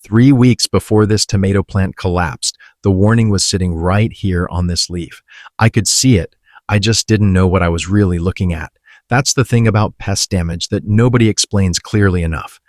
3 weeks before this tomato plant collapsed, the warning was sitting right here on this leaf. I could see it. I just didn't know what I was really looking at. That's the thing about pest damage that nobody explains clearly enough.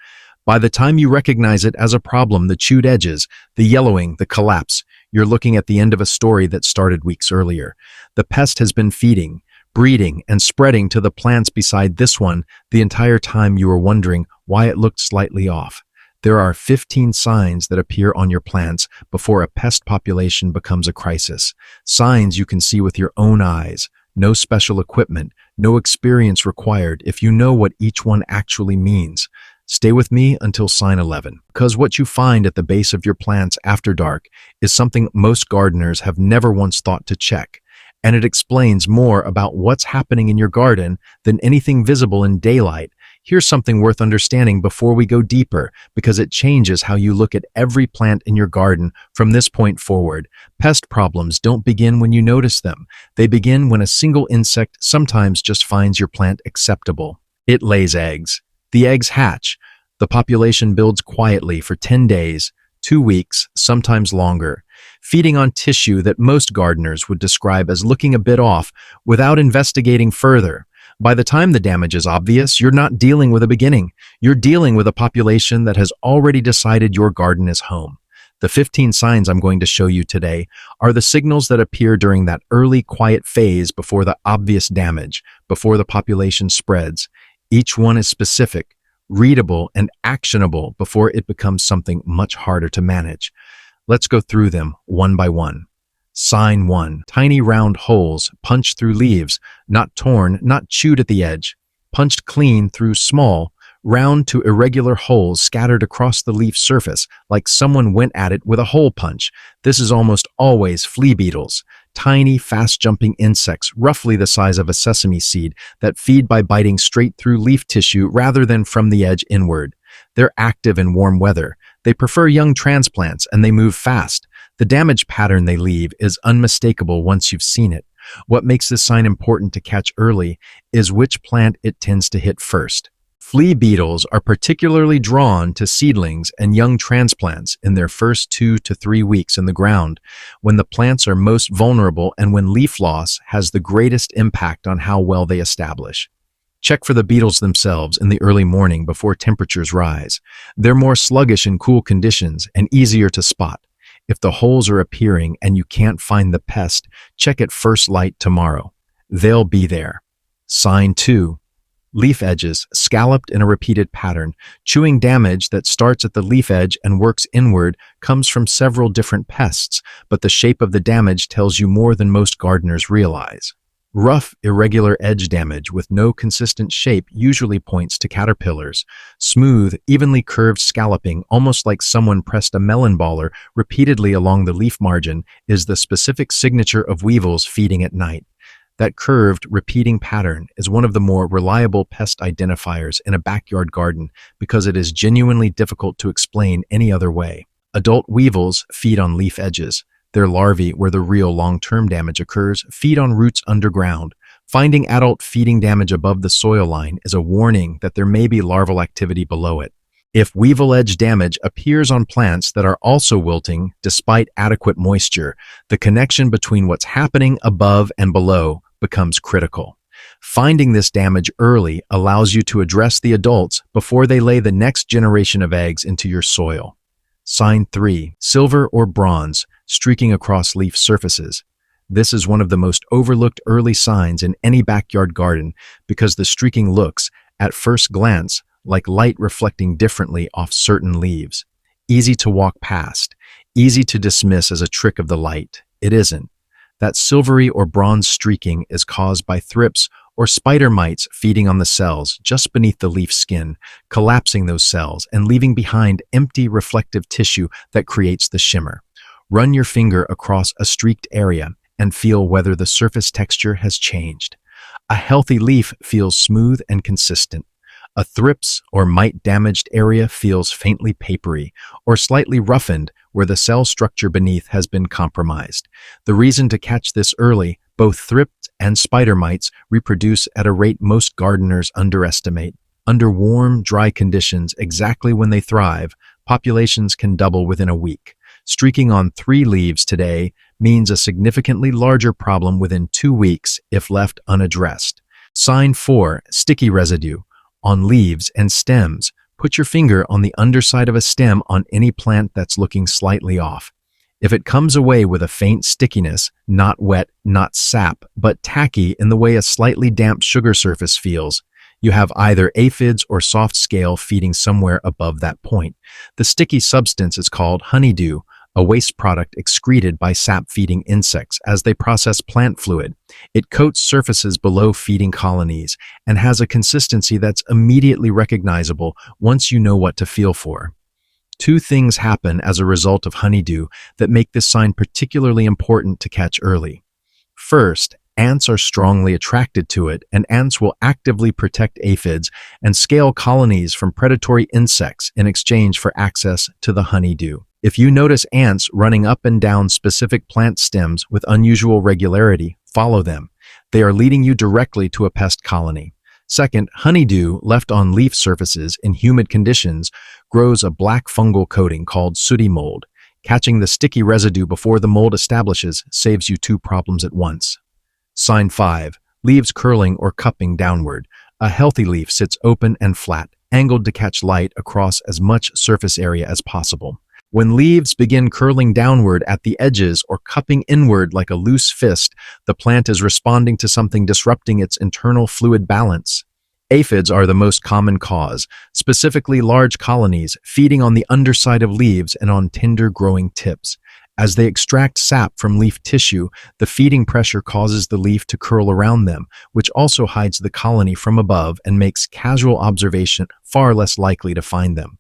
By the time you recognize it as a problem, the chewed edges, the yellowing, the collapse, you're looking at the end of a story that started weeks earlier. The pest has been feeding, breeding, and spreading to the plants beside this one the entire time you were wondering why it looked slightly off. There are 15 signs that appear on your plants before a pest population becomes a crisis. Signs you can see with your own eyes. No special equipment, no experience required if you know what each one actually means. Stay with me until sign 11, because what you find at the base of your plants after dark is something most gardeners have never once thought to check, and it explains more about what's happening in your garden than anything visible in daylight. Here's something worth understanding before we go deeper, because it changes how you look at every plant in your garden from this point forward. Pest problems don't begin when you notice them. They begin when a single insect sometimes just finds your plant acceptable. It lays eggs. The eggs hatch. The population builds quietly for 10 days, 2 weeks, sometimes longer, feeding on tissue that most gardeners would describe as looking a bit off without investigating further. By the time the damage is obvious, you're not dealing with a beginning. You're dealing with a population that has already decided your garden is home. The 15 signs I'm going to show you today are the signals that appear during that early quiet phase before the obvious damage, before the population spreads. Each one is specific, readable, and actionable before it becomes something much harder to manage. Let's go through them one by one. Sign 1. Tiny round holes punched through leaves, not torn, not chewed at the edge, punched clean through small, round to irregular holes scattered across the leaf surface, like someone went at it with a hole punch. This is almost always flea beetles, tiny, fast-jumping insects roughly the size of a sesame seed that feed by biting straight through leaf tissue rather than from the edge inward. They're active in warm weather. They prefer young transplants, and they move fast. The damage pattern they leave is unmistakable once you've seen it. What makes this sign important to catch early is which plant it tends to hit first. Flea beetles are particularly drawn to seedlings and young transplants in their first 2 to 3 weeks in the ground, when the plants are most vulnerable and when leaf loss has the greatest impact on how well they establish. Check for the beetles themselves in the early morning before temperatures rise. They're more sluggish in cool conditions and easier to spot. If the holes are appearing and you can't find the pest, check at first light tomorrow. They'll be there. Sign 2. Leaf edges, scalloped in a repeated pattern. Chewing damage that starts at the leaf edge and works inward comes from several different pests, but the shape of the damage tells you more than most gardeners realize. Rough, irregular edge damage with no consistent shape usually points to caterpillars. Smooth, evenly curved scalloping, almost like someone pressed a melon baller repeatedly along the leaf margin, is the specific signature of weevils feeding at night. That curved, repeating pattern is one of the more reliable pest identifiers in a backyard garden because it is genuinely difficult to explain any other way. Adult weevils feed on leaf edges. Their larvae, where the real long-term damage occurs, feed on roots underground. Finding adult feeding damage above the soil line is a warning that there may be larval activity below it. If weevil edge damage appears on plants that are also wilting despite adequate moisture, the connection between what's happening above and below becomes critical. Finding this damage early allows you to address the adults before they lay the next generation of eggs into your soil. Sign 3. Silver or bronze streaking across leaf surfaces. This is one of the most overlooked early signs in any backyard garden because the streaking looks, at first glance, like light reflecting differently off certain leaves. Easy to walk past, easy to dismiss as a trick of the light. It isn't. That silvery or bronze streaking is caused by thrips or spider mites feeding on the cells just beneath the leaf skin, collapsing those cells and leaving behind empty reflective tissue that creates the shimmer. Run your finger across a streaked area and feel whether the surface texture has changed. A healthy leaf feels smooth and consistent. A thrips or mite-damaged area feels faintly papery or slightly roughened where the cell structure beneath has been compromised. The reason to catch this early, both thrips and spider mites reproduce at a rate most gardeners underestimate. Under warm, dry conditions, exactly when they thrive, populations can double within a week. Streaking on 3 leaves today means a significantly larger problem within 2 weeks if left unaddressed. Sign 4. Sticky residue. On leaves and stems, put your finger on the underside of a stem on any plant that's looking slightly off. If it comes away with a faint stickiness, not wet, not sap, but tacky in the way a slightly damp sugar surface feels, you have either aphids or soft scale feeding somewhere above that point. The sticky substance is called honeydew, a waste product excreted by sap-feeding insects as they process plant fluid. It coats surfaces below feeding colonies and has a consistency that's immediately recognizable once you know what to feel for. 2 things happen as a result of honeydew that make this sign particularly important to catch early. First, ants are strongly attracted to it, and ants will actively protect aphids and scale colonies from predatory insects in exchange for access to the honeydew. If you notice ants running up and down specific plant stems with unusual regularity, follow them. They are leading you directly to a pest colony. Second, honeydew left on leaf surfaces in humid conditions grows a black fungal coating called sooty mold. Catching the sticky residue before the mold establishes saves you 2 problems at once. Sign 5. Leaves curling or cupping downward. A healthy leaf sits open and flat, angled to catch light across as much surface area as possible. When leaves begin curling downward at the edges or cupping inward like a loose fist, the plant is responding to something disrupting its internal fluid balance. Aphids are the most common cause, specifically large colonies feeding on the underside of leaves and on tender growing tips. As they extract sap from leaf tissue, the feeding pressure causes the leaf to curl around them, which also hides the colony from above and makes casual observation far less likely to find them.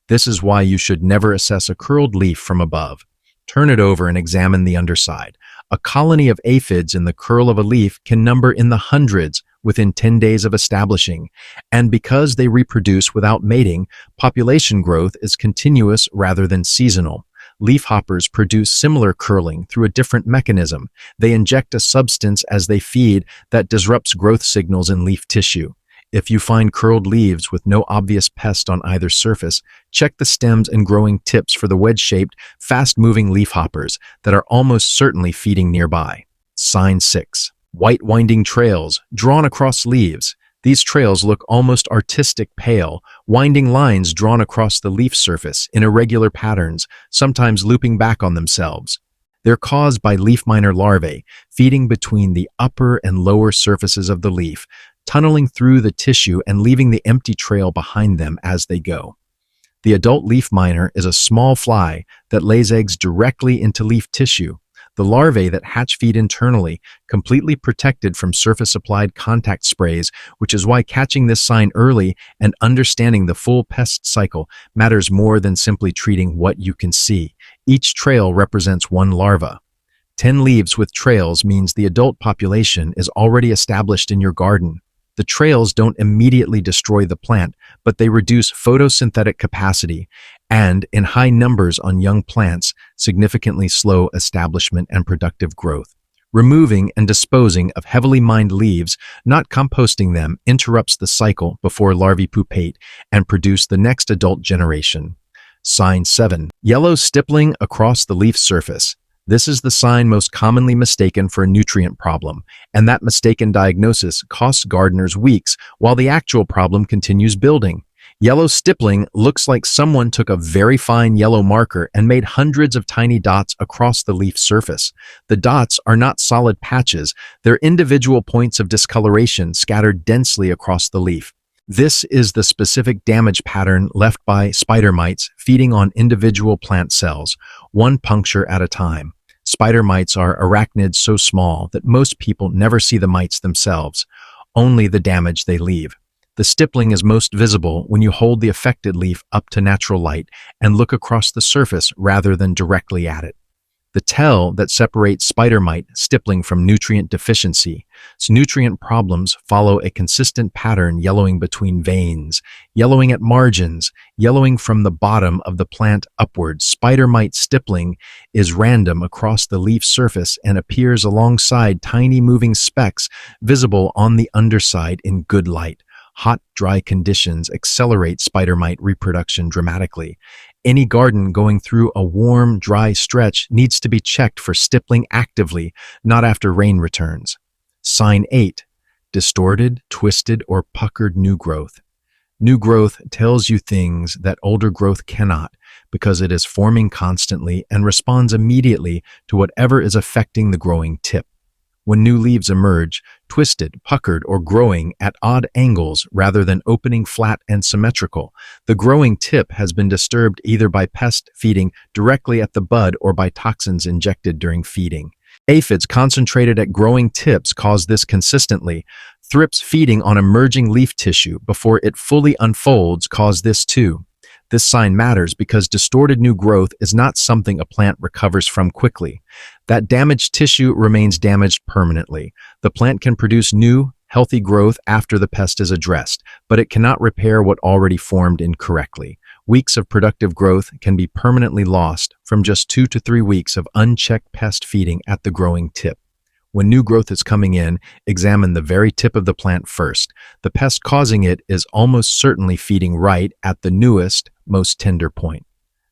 This is why you should never assess a curled leaf from above. Turn it over and examine the underside. A colony of aphids in the curl of a leaf can number in the hundreds within 10 days of establishing, and because they reproduce without mating, population growth is continuous rather than seasonal. Leafhoppers produce similar curling through a different mechanism. They inject a substance as they feed that disrupts growth signals in leaf tissue. If you find curled leaves with no obvious pest on either surface, check the stems and growing tips for the wedge-shaped, fast-moving leafhoppers that are almost certainly feeding nearby. Sign 6. White winding trails drawn across leaves. These trails look almost artistic pale, winding lines drawn across the leaf surface in irregular patterns, sometimes looping back on themselves. They're caused by leaf miner larvae, feeding between the upper and lower surfaces of the leaf, tunneling through the tissue and leaving the empty trail behind them as they go. The adult leaf miner is a small fly that lays eggs directly into leaf tissue. The larvae that hatch feed internally, completely protected from surface-applied contact sprays, which is why catching this sign early and understanding the full pest cycle matters more than simply treating what you can see. Each trail represents one larva. 10 leaves with trails means the adult population is already established in your garden. The trails don't immediately destroy the plant, but they reduce photosynthetic capacity and, in high numbers on young plants, significantly slow establishment and productive growth. Removing and disposing of heavily mined leaves, not composting them, interrupts the cycle before larvae pupate and produce the next adult generation. Sign 7. Yellow stippling across the leaf surface. This is the sign most commonly mistaken for a nutrient problem, and that mistaken diagnosis costs gardeners weeks while the actual problem continues building. Yellow stippling looks like someone took a very fine yellow marker and made hundreds of tiny dots across the leaf surface. The dots are not solid patches, they're individual points of discoloration scattered densely across the leaf. This is the specific damage pattern left by spider mites feeding on individual plant cells, one puncture at a time. Spider mites are arachnids so small that most people never see the mites themselves, only the damage they leave. The stippling is most visible when you hold the affected leaf up to natural light and look across the surface rather than directly at it. The tell that separates spider mite stippling from nutrient deficiency. Nutrient problems follow a consistent pattern: yellowing between veins, yellowing at margins, yellowing from the bottom of the plant upwards. Spider mite stippling is random across the leaf surface and appears alongside tiny moving specks visible on the underside in good light. Hot, dry conditions accelerate spider mite reproduction dramatically. Any garden going through a warm, dry stretch needs to be checked for stippling actively, not after rain returns. Sign 8. Distorted, twisted, or puckered new growth. New growth tells you things that older growth cannot, because it is forming constantly and responds immediately to whatever is affecting the growing tip. When new leaves emerge, twisted, puckered, or growing at odd angles rather than opening flat and symmetrical, the growing tip has been disturbed either by pest feeding directly at the bud or by toxins injected during feeding. Aphids concentrated at growing tips cause this consistently. Thrips feeding on emerging leaf tissue before it fully unfolds cause this too. This sign matters because distorted new growth is not something a plant recovers from quickly. That damaged tissue remains damaged permanently. The plant can produce new, healthy growth after the pest is addressed, but it cannot repair what already formed incorrectly. Weeks of productive growth can be permanently lost from just 2 to 3 weeks of unchecked pest feeding at the growing tip. When new growth is coming in, examine the very tip of the plant first. The pest causing it is almost certainly feeding right at the newest, most tender point.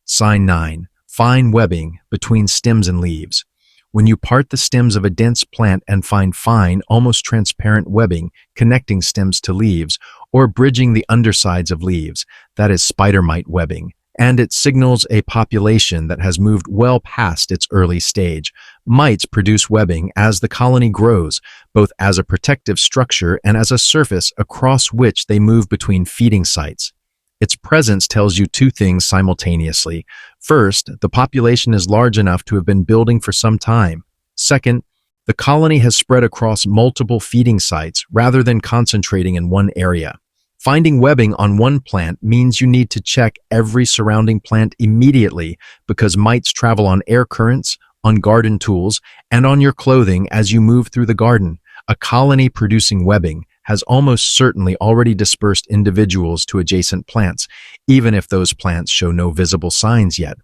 Sign 9. Fine webbing between stems and leaves. When you part the stems of a dense plant and find fine, almost transparent webbing connecting stems to leaves, or bridging the undersides of leaves, that is spider mite webbing, and it signals a population that has moved well past its early stage. Mites produce webbing as the colony grows, both as a protective structure and as a surface across which they move between feeding sites. Its presence tells you two things simultaneously. First, the population is large enough to have been building for some time. Second, the colony has spread across multiple feeding sites rather than concentrating in one area. Finding webbing on one plant means you need to check every surrounding plant immediately because mites travel on air currents, on garden tools, and on your clothing as you move through the garden. A colony producing webbing has almost certainly already dispersed individuals to adjacent plants, even if those plants show no visible signs yet.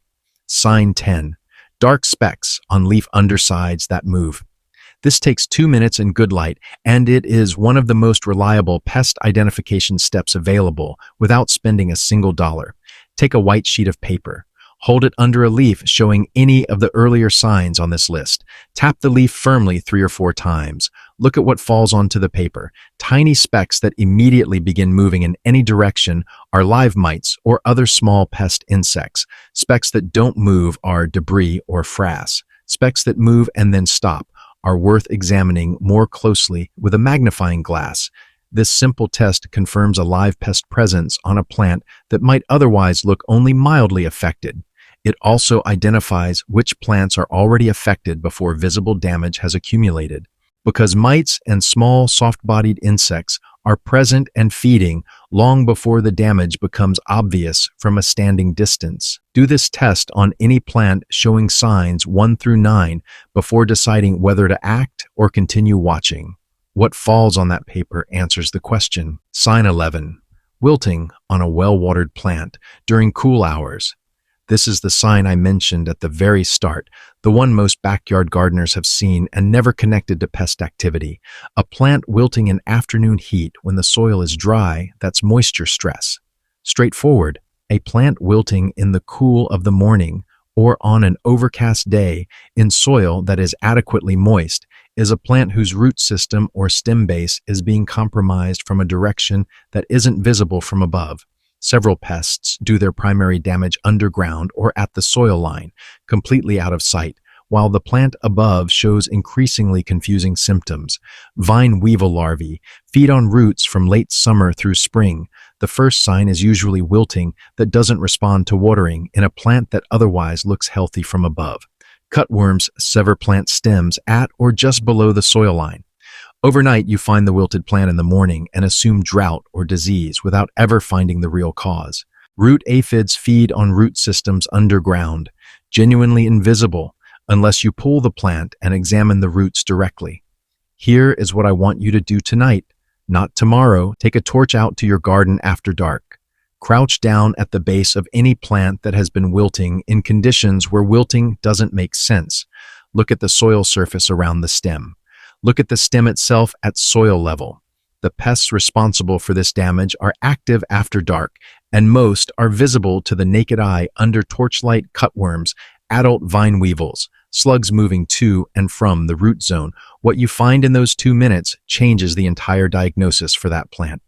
Sign 10. Dark specks on leaf undersides that move. This takes 2 minutes in good light, and it is one of the most reliable pest identification steps available without spending a single dollar. Take a white sheet of paper. Hold it under a leaf showing any of the earlier signs on this list. Tap the leaf firmly 3 or 4 times. Look at what falls onto the paper. Tiny specks that immediately begin moving in any direction are live mites or other small pest insects. Specks that don't move are debris or frass. Specks that move and then stop are worth examining more closely with a magnifying glass. This simple test confirms a live pest presence on a plant that might otherwise look only mildly affected. It also identifies which plants are already affected before visible damage has accumulated. Because mites and small, soft-bodied insects are present and feeding long before the damage becomes obvious from a standing distance. Do this test on any plant showing signs 1 through 9 before deciding whether to act or continue watching. What falls on that paper answers the question. Sign 11. Wilting on a well-watered plant during cool hours. This is the sign I mentioned at the very start, the one most backyard gardeners have seen and never connected to pest activity. A plant wilting in afternoon heat when the soil is dry, that's moisture stress. Straightforward, a plant wilting in the cool of the morning or on an overcast day in soil that is adequately moist is a plant whose root system or stem base is being compromised from a direction that isn't visible from above. Several pests do their primary damage underground or at the soil line, completely out of sight, while the plant above shows increasingly confusing symptoms. Vine weevil larvae feed on roots from late summer through spring. The first sign is usually wilting that doesn't respond to watering in a plant that otherwise looks healthy from above. Cutworms sever plant stems at or just below the soil line. Overnight, you find the wilted plant in the morning and assume drought or disease without ever finding the real cause. Root aphids feed on root systems underground, genuinely invisible unless you pull the plant and examine the roots directly. Here is what I want you to do tonight, not tomorrow. Take a torch out to your garden after dark. Crouch down at the base of any plant that has been wilting in conditions where wilting doesn't make sense. Look at the soil surface around the stem. Look at the stem itself at soil level. The pests responsible for this damage are active after dark, and most are visible to the naked eye under torchlight: cutworms, adult vine weevils, slugs moving to and from the root zone. What you find in those 2 minutes changes the entire diagnosis for that plant.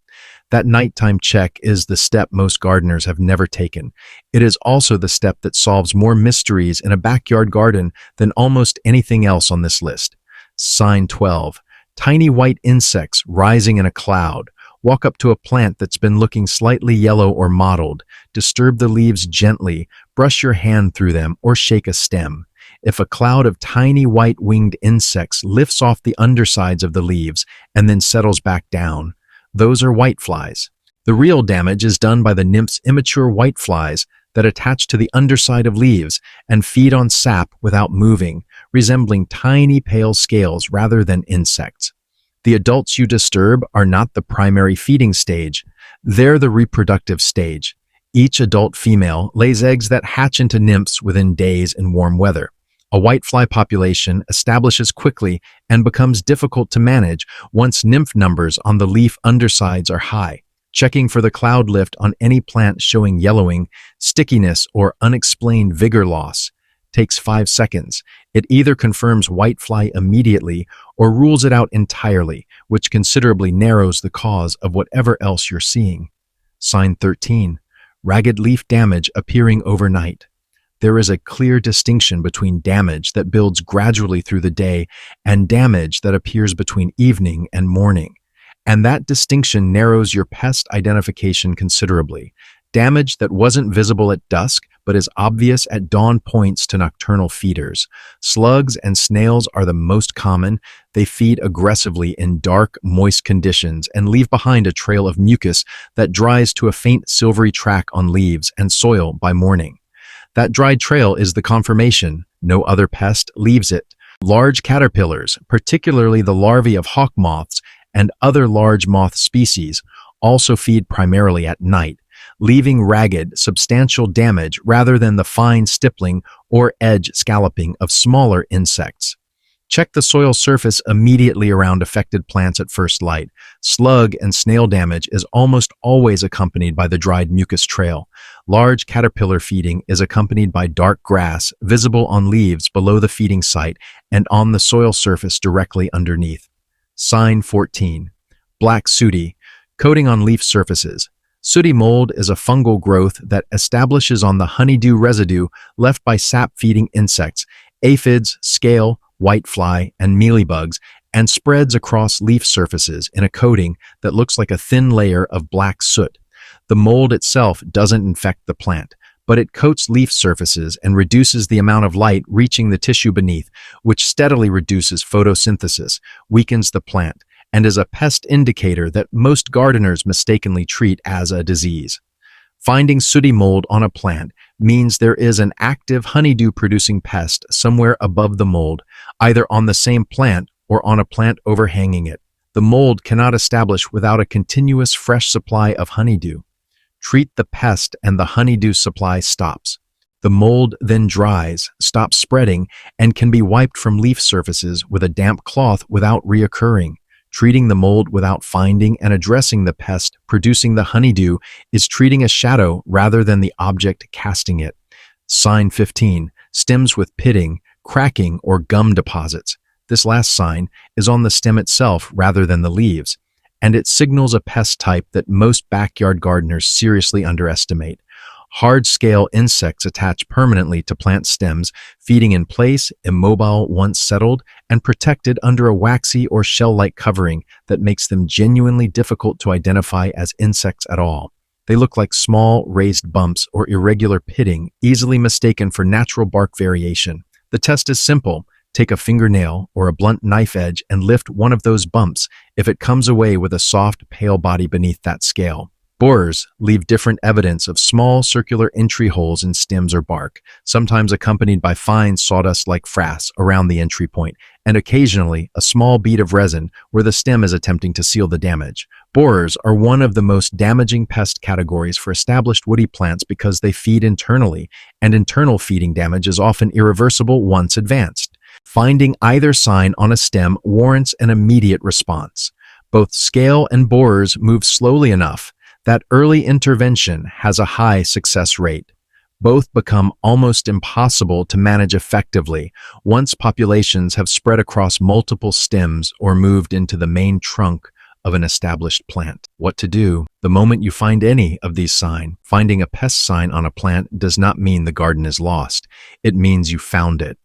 That nighttime check is the step most gardeners have never taken. It is also the step that solves more mysteries in a backyard garden than almost anything else on this list. Sign 12. Tiny white insects rising in a cloud. Walk up to a plant that's been looking slightly yellow or mottled. Disturb the leaves gently, brush your hand through them, or shake a stem. If a cloud of tiny white winged insects lifts off the undersides of the leaves and then settles back down, those are whiteflies. The real damage is done by the nymph's immature whiteflies that attach to the underside of leaves and feed on sap without moving, resembling tiny pale scales rather than insects. The adults you disturb are not the primary feeding stage, they're the reproductive stage. Each adult female lays eggs that hatch into nymphs within days in warm weather. A whitefly population establishes quickly and becomes difficult to manage once nymph numbers on the leaf undersides are high. Checking for the cloud lift on any plant showing yellowing, stickiness, or unexplained vigor loss takes 5 seconds. It either confirms whitefly immediately or rules it out entirely, which considerably narrows the cause of whatever else you're seeing. Sign 13. Ragged leaf damage appearing overnight. There is a clear distinction between damage that builds gradually through the day and damage that appears between evening and morning. And that distinction narrows your pest identification considerably. Damage that wasn't visible at dusk but is obvious at dawn points to nocturnal feeders. Slugs and snails are the most common. They feed aggressively in dark, moist conditions and leave behind a trail of mucus that dries to a faint silvery track on leaves and soil by morning. That dried trail is the confirmation no other pest leaves it. Large caterpillars, particularly the larvae of hawk moths and other large moth species, also feed primarily at night, leaving ragged, substantial damage rather than the fine stippling or edge scalloping of smaller insects. Check the soil surface immediately around affected plants at first light. Slug and snail damage is almost always accompanied by the dried mucus trail. Large caterpillar feeding is accompanied by dark grass visible on leaves below the feeding site and on the soil surface directly underneath. Sign 14. Black sooty, coating on leaf surfaces. Sooty mold is a fungal growth that establishes on the honeydew residue left by sap-feeding insects, aphids, scale, whitefly, and mealybugs, and spreads across leaf surfaces in a coating that looks like a thin layer of black soot. The mold itself doesn't infect the plant, but it coats leaf surfaces and reduces the amount of light reaching the tissue beneath, which steadily reduces photosynthesis, weakens the plant, and is a pest indicator that most gardeners mistakenly treat as a disease. Finding sooty mold on a plant means there is an active honeydew-producing pest somewhere above the mold, either on the same plant or on a plant overhanging it. The mold cannot establish without a continuous fresh supply of honeydew. Treat the pest and the honeydew supply stops. The mold then dries, stops spreading, and can be wiped from leaf surfaces with a damp cloth without reoccurring. Treating the mold without finding and addressing the pest producing the honeydew is treating a shadow rather than the object casting it. Sign 15. Stems with pitting, cracking, or gum deposits. This last sign is on the stem itself rather than the leaves, and it signals a pest type that most backyard gardeners seriously underestimate. Hard-scale insects attach permanently to plant stems, feeding in place, immobile once settled, and protected under a waxy or shell-like covering that makes them genuinely difficult to identify as insects at all. They look like small, raised bumps or irregular pitting, easily mistaken for natural bark variation. The test is simple. Take a fingernail or a blunt knife edge and lift one of those bumps if it comes away with a soft, pale body beneath that scale. Borers leave different evidence of small circular entry holes in stems or bark, sometimes accompanied by fine sawdust-like frass around the entry point, and occasionally a small bead of resin where the stem is attempting to seal the damage. Borers are one of the most damaging pest categories for established woody plants because they feed internally, and internal feeding damage is often irreversible once advanced. Finding either sign on a stem warrants an immediate response. Both scale and borers move slowly enough That early intervention has a high success rate. Both become almost impossible to manage effectively once populations have spread across multiple stems or moved into the main trunk of an established plant. What to do? The moment you find any of these signs, finding a pest sign on a plant does not mean the garden is lost. It means you found it.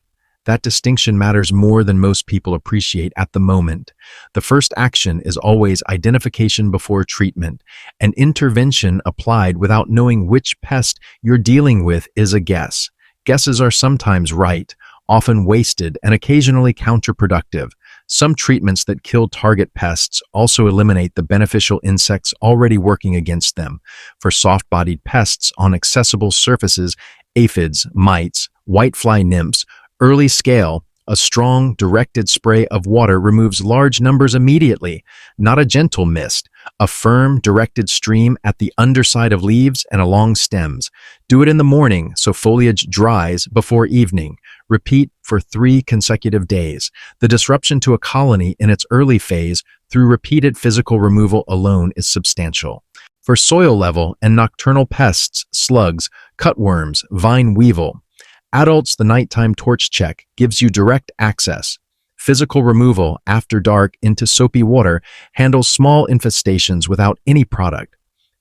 That distinction matters more than most people appreciate at the moment. The first action is always identification before treatment. An intervention applied without knowing which pest you're dealing with is a guess. Guesses are sometimes right, often wasted, and occasionally counterproductive. Some treatments that kill target pests also eliminate the beneficial insects already working against them. For soft-bodied pests on accessible surfaces, aphids, mites, whitefly nymphs, early scale, a strong, directed spray of water removes large numbers immediately, not a gentle mist, a firm, directed stream at the underside of leaves and along stems. Do it in the morning so foliage dries before evening. Repeat for 3 consecutive days. The disruption to a colony in its early phase through repeated physical removal alone is substantial. For soil level and nocturnal pests, slugs, cutworms, vine weevil, adults, the nighttime torch check gives you direct access. Physical removal after dark into soapy water handles small infestations without any product.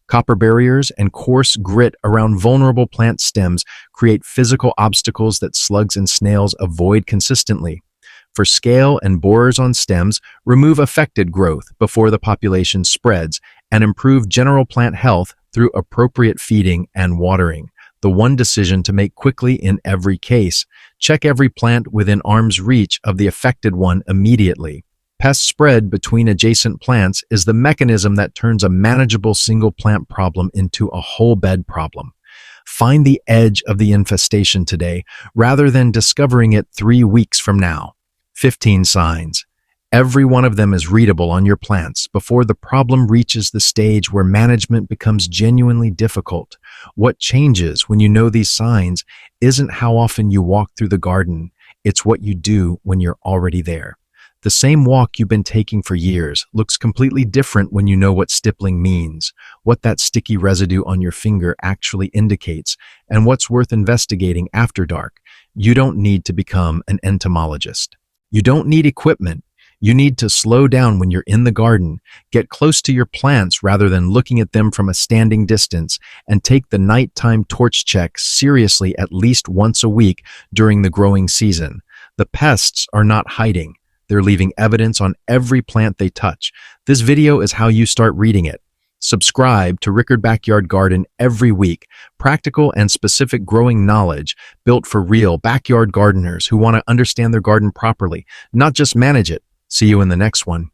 Copper barriers and coarse grit around vulnerable plant stems create physical obstacles that slugs and snails avoid consistently. For scale and borers on stems, remove affected growth before the population spreads and improve general plant health through appropriate feeding and watering. The one decision to make quickly in every case. Check every plant within arm's reach of the affected one immediately. Pest spread between adjacent plants is the mechanism that turns a manageable single plant problem into a whole bed problem. Find the edge of the infestation today rather than discovering it 3 weeks from now. 15 signs. Every one of them is readable on your plants before the problem reaches the stage where management becomes genuinely difficult. What changes when you know these signs isn't how often you walk through the garden, it's what you do when you're already there. The same walk you've been taking for years looks completely different when you know what stippling means, what that sticky residue on your finger actually indicates, and what's worth investigating after dark. You don't need to become an entomologist. You don't need equipment. You need to slow down when you're in the garden, get close to your plants rather than looking at them from a standing distance, and take the nighttime torch check seriously at least once a week during the growing season. The pests are not hiding. They're leaving evidence on every plant they touch. This video is how you start reading it. Subscribe to Rickard Backyard Garden every week. Practical and specific growing knowledge built for real backyard gardeners who want to understand their garden properly, not just manage it. See you in the next one.